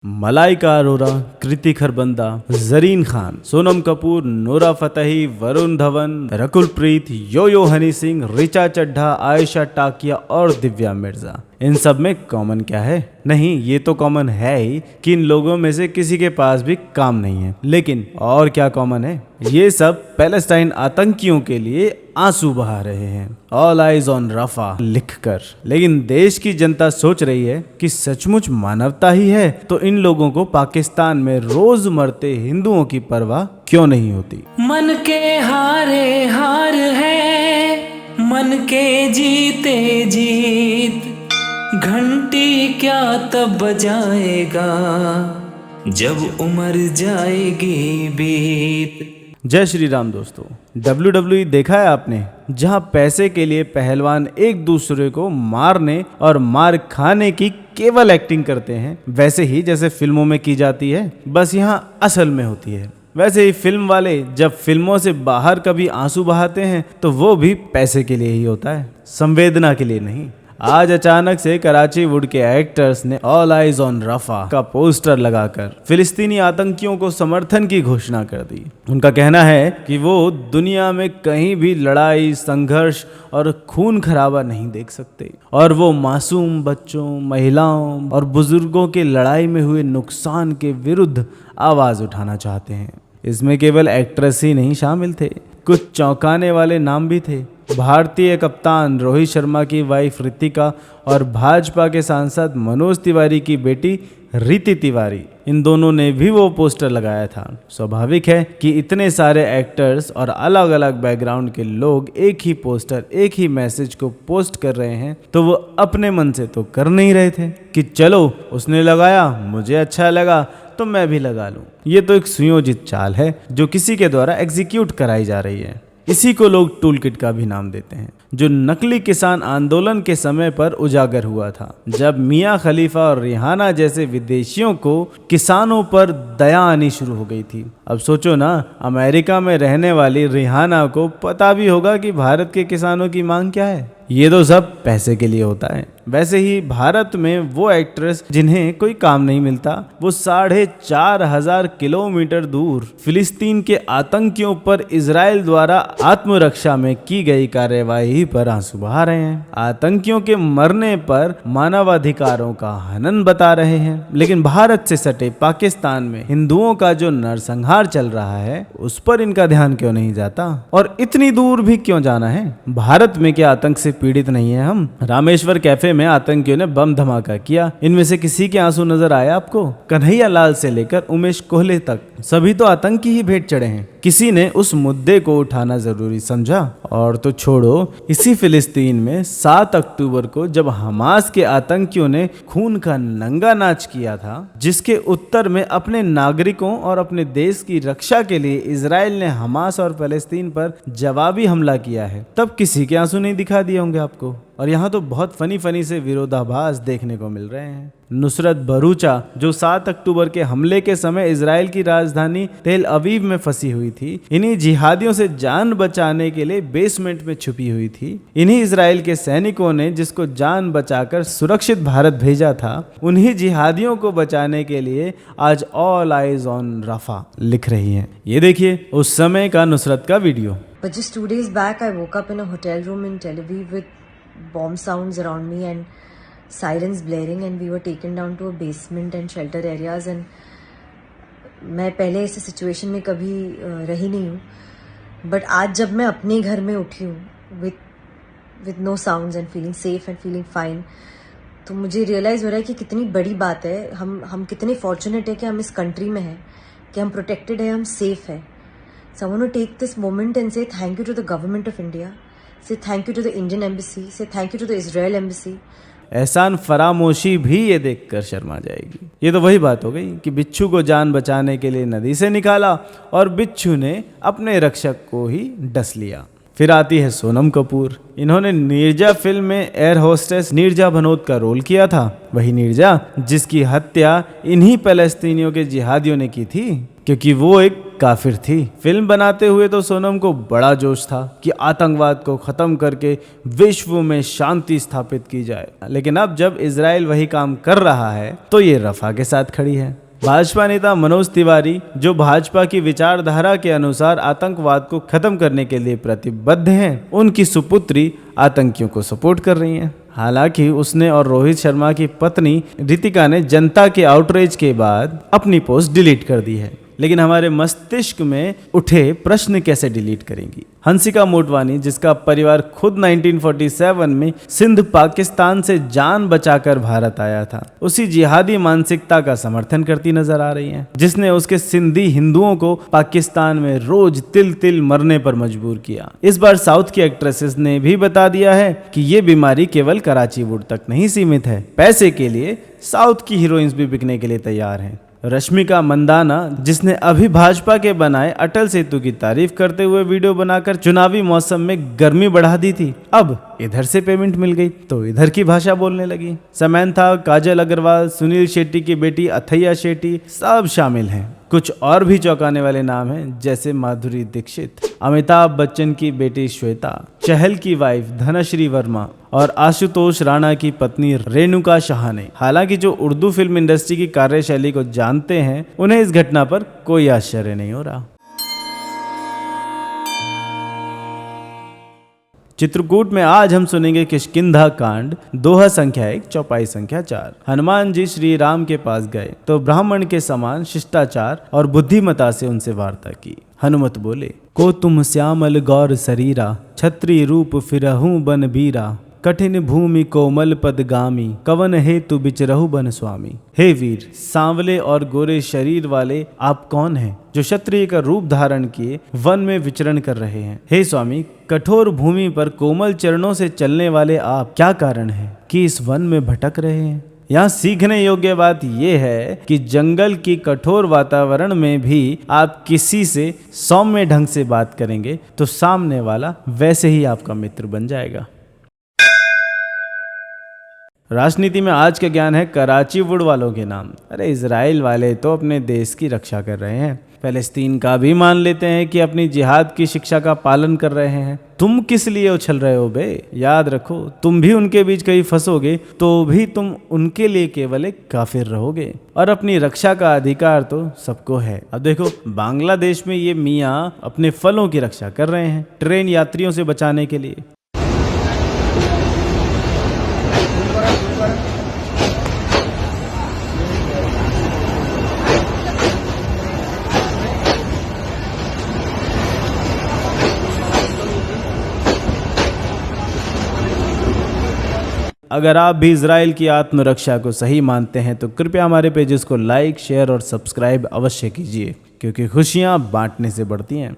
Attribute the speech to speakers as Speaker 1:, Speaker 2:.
Speaker 1: मलाइका अरोरा, कृति Kharbanda, Zareen Khan, Sonam Kapoor, Nora Fatehi, Varun Dhawan, Rakul Preet, यो यो हनी सिंह, ऋचा चड्ढा, आयशा टाकिया और दिव्या मिर्जा। इन सब में कॉमन क्या है? नहीं, ये तो कॉमन है ही कि इन लोगों में से किसी के पास भी काम नहीं है। लेकिन और क्या कॉमन है? ये सब पैलेस्टाइन आतंकियों के लिए आंसू बहा रहे हैं, ऑल आइज ऑन रफा लिखकर। लेकिन देश की जनता सोच रही है कि सचमुच मानवता ही है तो इन लोगों को पाकिस्तान में रोज मरते हिंदुओं की परवाह क्यों नहीं होती।
Speaker 2: मन के हारे हार है, मन के जीते जीत, घंटी क्या तब बजाएगा जब उम्र जाएगी बीत।
Speaker 1: जय श्री राम दोस्तों। WWE देखा है आपने, जहां पैसे के लिए पहलवान एक दूसरे को मारने और मार खाने की केवल एक्टिंग करते हैं, वैसे ही जैसे फिल्मों में की जाती है, बस यहां असल में होती है। वैसे ही फिल्म वाले जब फिल्मों से बाहर कभी आंसू बहाते हैं तो वो भी पैसे के लिए ही होता है, संवेदना के लिए नहीं। आज अचानक से कराची वुड के एक्टर्स ने ऑल आइज ऑन रफा का पोस्टर लगाकर फिलिस्तीनी आतंकियों को समर्थन की घोषणा कर दी। उनका कहना है कि वो दुनिया में कहीं भी लड़ाई, संघर्ष और खून खराबा नहीं देख सकते और वो मासूम बच्चों, महिलाओं और बुजुर्गों के लड़ाई में हुए नुकसान के विरुद्ध आवाज उठाना चाहते हैं। इसमें केवल एक्ट्रेस ही नहीं शामिल थे, कुछ चौंकाने वाले नाम भी थे। भारतीय कप्तान रोहित शर्मा की वाइफ ऋतिका और भाजपा के सांसद मनोज तिवारी की बेटी रीति तिवारी, इन दोनों ने भी वो पोस्टर लगाया था। स्वाभाविक है कि इतने सारे एक्टर्स और अलग अलग बैकग्राउंड के लोग एक ही पोस्टर, एक ही मैसेज को पोस्ट कर रहे हैं तो वो अपने मन से तो कर नहीं रहे थे कि चलो उसने लगाया, मुझे अच्छा लगा तो मैं भी लगा लूं। ये तो एक सुयोजित चाल है जो किसी के द्वारा एग्जीक्यूट कराई जा रही है। इसी को लोग टूल किट का भी नाम देते हैं, जो नकली किसान आंदोलन के समय पर उजागर हुआ था, जब मियां खलीफा और रिहाना जैसे विदेशियों को किसानों पर दया आनी शुरू हो गई थी। अब सोचो ना, अमेरिका में रहने वाली रिहाना को पता भी होगा कि भारत के किसानों की मांग क्या है। ये तो सब पैसे के लिए होता है। वैसे ही भारत में वो एक्ट्रेस जिन्हें कोई काम नहीं मिलता, वो 4,500 किलोमीटर दूर फिलिस्तीन के आतंकियों पर इजराइल द्वारा आत्मरक्षा में की गई कार्यवाही पर आंसू बहा रहे हैं। आतंकियों के मरने पर मानवाधिकारों का हनन बता रहे हैं। लेकिन भारत से सटे पाकिस्तान में हिंदुओं का जो नरसंहार चल रहा है उस पर इनका ध्यान क्यों नहीं जाता? और इतनी दूर भी क्यों जाना है? भारत में क्या आतंक से पीड़ित नहीं है हम? रामेश्वर कैफे में आतंकियों ने बम धमाका किया, इनमें से किसी के आंसू नजर आया आपको? कन्हैया लाल से लेकर उमेश कोहले तक सभी तो आतंकी ही भेंट चढ़े हैं। किसी ने उस मुद्दे को उठाना जरूरी समझा? और तो छोड़ो, इसी फिलिस्तीन में 7 अक्टूबर को जब हमास के आतंकियों ने खून का नंगा नाच किया था, जिसके उत्तर में अपने नागरिकों और अपने देश की रक्षा के लिए इजराइल ने हमास और फलस्तीन पर जवाबी हमला किया है, तब किसी के आंसू नहीं दिखा दिए होंगे आपको। और यहाँ तो बहुत फनी से विरोधाभास देखने को मिल रहे हैं। नुसरत भरूचा, जो 7 अक्टूबर के हमले के समय इजराइल की राजधानी तेल अवीव में फंसी हुई थी, इन्हीं जिहादियों से जान बचाने के लिए बेसमेंट में छुपी हुई थी। इन्हीं इजराइल के सैनिकों ने जिसको जान बचाकर सुरक्षित भारत भेजा था, उन्हीं जिहादियों को बचाने के लिए आज ऑल आइज ऑन रफा लिख रही हैं। ये देखिए उस समय का नुसरत का video.
Speaker 3: But just 2 days back, I woke up in a hotel room in Tel Aviv with bomb sounds around me and sirens blaring, and we were taken down to a basement and shelter areas. And मैं पहले ऐसे situation में कभी रही नहीं हूँ, but आज जब मैं अपने घर में उठी हूँ with no sounds and feeling safe and feeling fine, तो मुझे रियलाइज हो रहा है कि कितनी बड़ी बात है। हम कितने फॉर्चुनेट है कि हम इस कंट्री में हैं, कि हम प्रोटेक्टेड है, हम सेफ है। So I want to take this moment and say thank you to the government of India, say thank you to the Indian embassy, say thank you to the Israel embassy.
Speaker 1: एहसान फरामोशी भी ये देखकर शर्मा जाएगी। ये तो वही बात हो गई कि बिच्छू को जान बचाने के लिए नदी से निकाला और बिच्छू ने अपने रक्षक को ही डस लिया। फिर आती है सोनम कपूर। इन्होंने नीरजा फिल्म में एयर होस्टेस नीरजा भनोत का रोल किया था, वही नीरजा जिसकी हत्या इन्हीं फ़लस्तीनियों के जिहादियों ने की थी, क्योंकि वो एक काफिर थी। फिल्म बनाते हुए तो सोनम को बड़ा जोश था कि आतंकवाद को खत्म करके विश्व में शांति स्थापित की जाए, लेकिन अब जब इजराइल वही काम कर रहा है तो ये रफा के साथ खड़ी है। भाजपा नेता मनोज तिवारी, जो भाजपा की विचारधारा के अनुसार आतंकवाद को खत्म करने के लिए प्रतिबद्ध हैं, उनकी सुपुत्री आतंकियों को सपोर्ट कर रही हैं। हालांकि उसने और रोहित शर्मा की पत्नी रितिका ने जनता के आउटरीच के बाद अपनी पोस्ट डिलीट कर दी है, लेकिन हमारे मस्तिष्क में उठे प्रश्न कैसे डिलीट करेंगी। हंसिका मोटवानी, जिसका परिवार खुद 1947 में सिंध पाकिस्तान से जान बचाकर भारत आया था, उसी जिहादी मानसिकता का समर्थन करती नजर आ रही हैं, जिसने उसके सिंधी हिंदुओं को पाकिस्तान में रोज तिल तिल मरने पर मजबूर किया। इस बार साउथ की एक्ट्रेसेस ने भी बता दिया है कि ये बीमारी केवल कराची वुड तक नहीं सीमित है। पैसे के लिए साउथ की हीरोइंस भी बिकने के लिए तैयार हैं। रश्मिका मंदाना, जिसने अभी भाजपा के बनाए अटल सेतु की तारीफ करते हुए वीडियो बनाकर चुनावी मौसम में गर्मी बढ़ा दी थी, अब इधर से पेमेंट मिल गई तो इधर की भाषा बोलने लगी। समंथा, काजल अग्रवाल, सुनील शेट्टी की बेटी अथैया शेट्टी सब शामिल हैं। कुछ और भी चौंकाने वाले नाम हैं, जैसे माधुरी दीक्षित, अमिताभ बच्चन की बेटी श्वेता, चहल की वाइफ धनश्री वर्मा और आशुतोष राणा की पत्नी रेणुका शहाने। हालांकि जो उर्दू फिल्म इंडस्ट्री की कार्यशैली को जानते हैं, उन्हें इस घटना पर कोई आश्चर्य नहीं हो रहा। चित्रकूट में आज हम सुनेंगे किष्किंधा कांड, दोहा संख्या 1, चौपाई संख्या 4। हनुमान जी श्री राम के पास गए तो ब्राह्मण के समान शिष्टाचार और बुद्धिमता से उनसे वार्ता की। हनुमत बोले, को तुम श्यामल गौर शरीरा, छत्री रूप फिरहूं बन बीरा, कठिन भूमि कोमल पदगामी, कवन हेतु बिचरहु बन स्वामी। हे वीर, सांवले और गोरे शरीर वाले आप कौन हैं, जो क्षत्रिय का रूप धारण किए वन में विचरण कर रहे हैं। हे स्वामी, कठोर भूमि पर कोमल चरणों से चलने वाले आप क्या कारण है कि इस वन में भटक रहे हैं। यहाँ सीखने योग्य बात यह है कि जंगल की कठोर वातावरण में भी आप किसी से सौम्य ढंग से बात करेंगे तो सामने वाला वैसे ही आपका मित्र बन जाएगा। राजनीति में आज का ज्ञान है कराची वुड वालों के नाम। अरे इजराइल वाले तो अपने देश की रक्षा कर रहे हैं, फलस्तीन का भी मान लेते हैं कि अपनी जिहाद की शिक्षा का पालन कर रहे हैं। तुम किस लिए उछल रहे हो बे? याद रखो, तुम भी उनके बीच कहीं फंसोगे तो भी तुम उनके लिए केवल एक काफिर रहोगे, और अपनी रक्षा का अधिकार तो सबको है। अब देखो, बांग्लादेश में ये मियाँ अपने फलों की रक्षा कर रहे हैं ट्रेन यात्रियों से बचाने के लिए। अगर आप भी इजराइल की आत्मरक्षा को सही मानते हैं तो कृपया हमारे पेजेस को लाइक, शेयर और सब्सक्राइब अवश्य कीजिए, क्योंकि खुशियां बांटने से बढ़ती हैं।